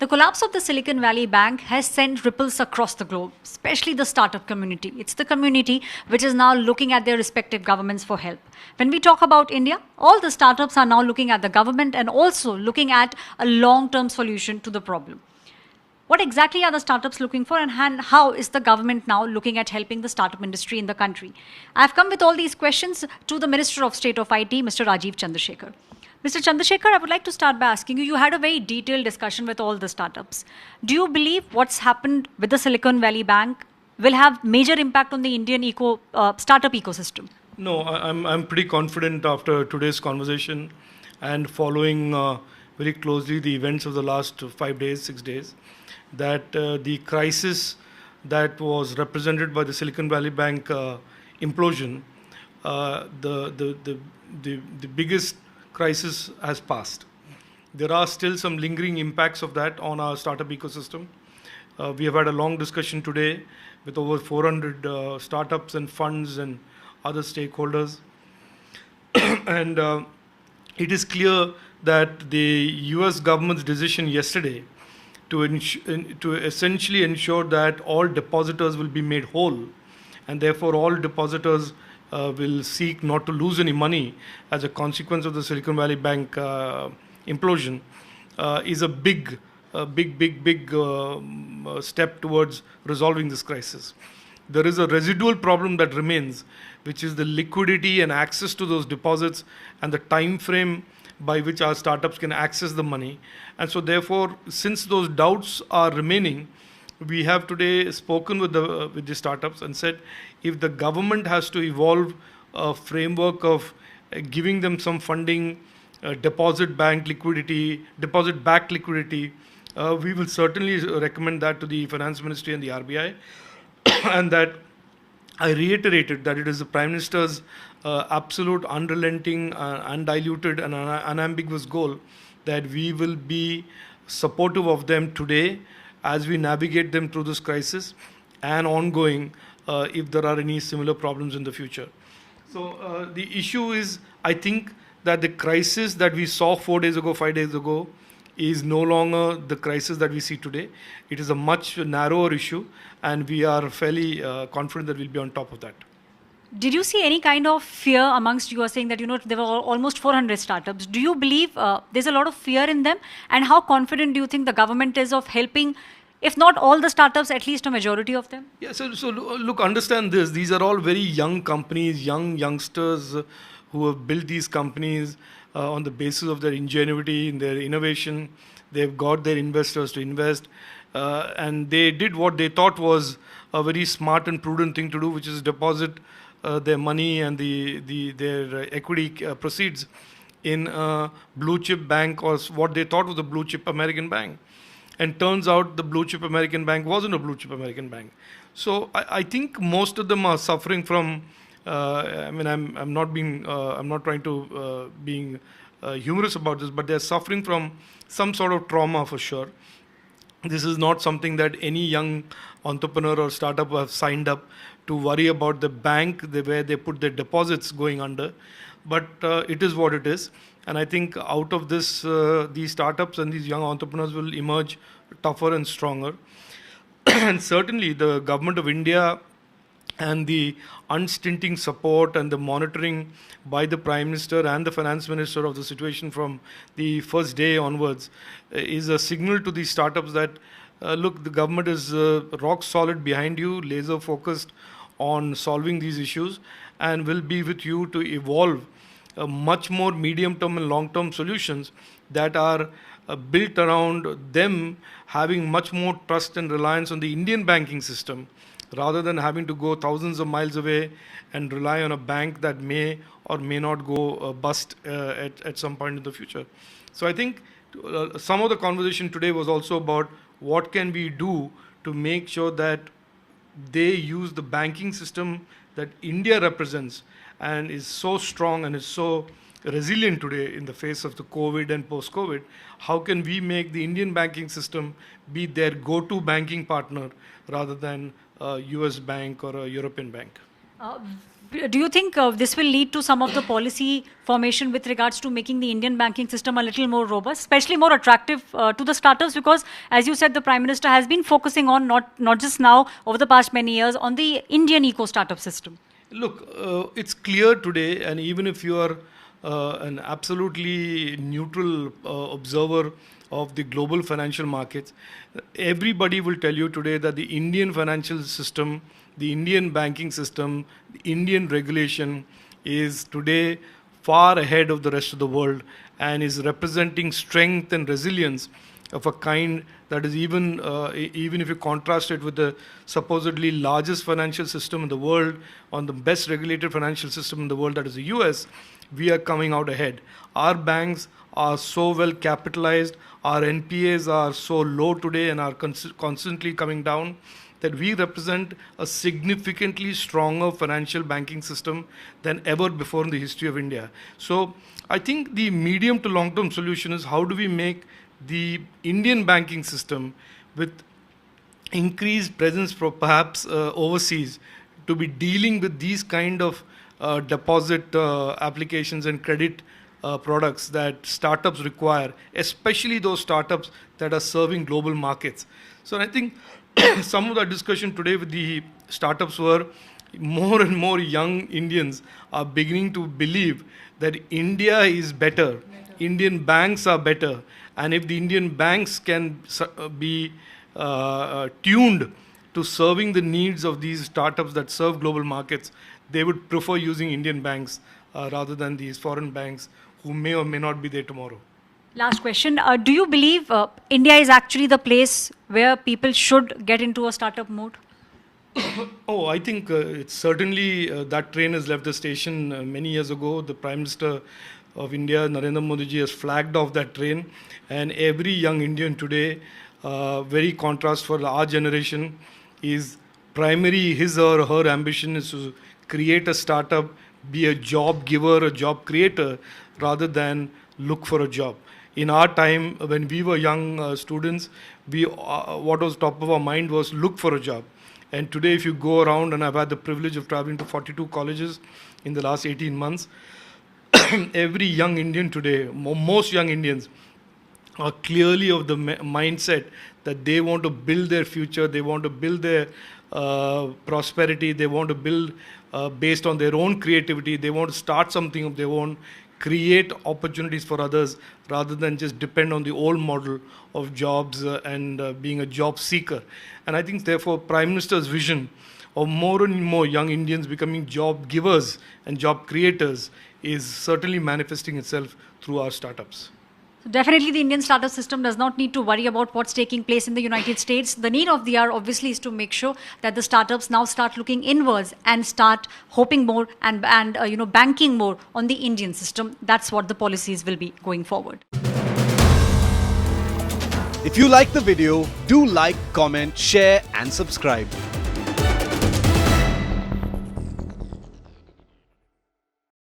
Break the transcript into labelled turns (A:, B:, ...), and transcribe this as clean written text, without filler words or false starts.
A: The collapse of the Silicon Valley Bank has sent ripples across the globe, especially the startup community. It's the community which is now looking at their respective governments for help. When we talk about India, all the startups are now looking at the government and also looking at a long-term solution to the problem. What exactly are the startups looking for, and how is the government now looking at helping the startup industry in the country? I've come with all these questions to the Minister of State of IT, Mr. Rajeev Chandrashekhar. Mr. Chandrashekhar, I would like to start by asking you, you had a very detailed discussion with all the startups. Do you believe what's happened with the Silicon Valley Bank will have major impact on the Indian startup ecosystem?
B: No, I'm pretty confident after today's conversation and following very closely the events of the last 5 days, 6 days, that the crisis that was represented by the Silicon Valley Bank implosion, the biggest crisis has passed. There are still some lingering impacts of that on our startup ecosystem. We have had a long discussion today with over 400 startups and funds and other stakeholders. And it is clear that the US government's decision yesterday to essentially ensure that all depositors will be made whole, and therefore all depositors will seek not to lose any money as a consequence of the Silicon Valley Bank implosion, is a big step towards resolving this crisis. There is a residual problem that remains, which is the liquidity and access to those deposits and the time frame by which our startups can access the money. And so therefore, since those doubts are remaining, we have today spoken with the startups and said, if the government has to evolve a framework of giving them some funding, deposit-backed liquidity, we will certainly recommend that to the Finance Ministry and the RBI. And that I reiterated that it is the Prime Minister's absolute, unrelenting, undiluted and unambiguous goal that we will be supportive of them today as we navigate them through this crisis, and ongoing if there are any similar problems in the future. So the issue is, I think that the crisis that we saw 4 days ago, 5 days ago, is no longer the crisis that we see today. It is a much narrower issue, and we are fairly confident that we'll be on top of that.
A: Did you see any kind of fear amongst, you are saying that, there were almost 400 startups. Do you believe there's a lot of fear in them? And how confident do you think the government is of helping, if not all the startups, at least a majority of them?
B: Yeah, so look, understand this. These are all very young companies, youngsters who have built these companies on the basis of their ingenuity, in their innovation. They've got their investors to invest. And they did what they thought was a very smart and prudent thing to do, which is deposit their money and their equity proceeds in a blue chip bank, or what they thought was a blue chip American bank. And turns out the blue chip American bank wasn't a blue chip American bank. So I think most of them are suffering from, I'm not trying to being humorous about this, but they're suffering from some sort of trauma for sure. This is not something that any young entrepreneur or startup have signed up to worry about the bank where they put their deposits going under. But it is what it is. And I think out of this, these startups and these young entrepreneurs will emerge tougher and stronger. And certainly the government of India and the unstinting support and the monitoring by the Prime Minister and the Finance Minister of the situation from the first day onwards is a signal to these startups that, look, the government is rock solid behind you, laser focused on solving these issues, and will be with you to evolve much more medium-term and long-term solutions that are built around them having much more trust and reliance on the Indian banking system, rather than having to go thousands of miles away and rely on a bank that may or may not go bust at some point in the future. So I think some of the conversation today was also about what can we do to make sure that they use the banking system that India represents and is so strong and is so resilient today in the face of the COVID and post-COVID. How can we make the Indian banking system be their go-to banking partner rather than a US bank or a European bank?
A: Do you think this will lead to some of the policy formation with regards to making the Indian banking system a little more robust, especially more attractive to the startups? Because, as you said, the Prime Minister has been focusing on not just now, over the past many years, on the Indian eco-startup system.
B: Look, it's clear today, and even if you are an absolutely neutral observer of the global financial markets, everybody will tell you today that the Indian financial system, the Indian banking system, the Indian regulation is today far ahead of the rest of the world and is representing strength and resilience of a kind that is even if you contrast it with the supposedly largest financial system in the world, on the best regulated financial system in the world, that is the US, we are coming out ahead. Our banks are so well capitalized, our NPAs are so low today and are constantly coming down, that we represent a significantly stronger financial banking system than ever before in the history of India. So I think the medium to long term solution is how do we make the Indian banking system with increased presence perhaps overseas to be dealing with these kind of deposit applications and credit products that startups require, especially those startups that are serving global markets. So I think some of the discussion today with the startups were more and more young Indians are beginning to believe that India is better, Indian banks are better, and if the Indian banks can be tuned to serving the needs of these startups that serve global markets, they would prefer using Indian banks rather than these foreign banks who may or may not be there tomorrow.
A: Last question. Do you believe India is actually the place where people should get into a startup mode?
B: Oh, I think it's certainly that train has left the station many years ago. The Prime Minister of India, Narendra Modi ji, has flagged off that train, and every young Indian today, very contrast for our generation, is primary his or her ambition is to create a startup, be a job giver, a job creator, rather than look for a job. In our time, when we were young students, what was top of our mind was look for a job. And today, if you go around, and I've had the privilege of traveling to 42 colleges in the last 18 months, every young Indian today, most young Indians, are clearly of the mindset that they want to build their future, they want to build their prosperity, they want to build based on their own creativity, they want to start something of their own, create opportunities for others rather than just depend on the old model of jobs and being a job seeker. And I think therefore Prime Minister's vision of more and more young Indians becoming job givers and job creators is certainly manifesting itself through our startups.
A: So definitely the Indian startup system does not need to worry about what's taking place in the United States. The need of the hour obviously is to make sure that the startups now start looking inwards and start hoping more and banking more on the Indian system. That's what the policies will be going forward.
C: If you like the video, do like, comment, share and subscribe.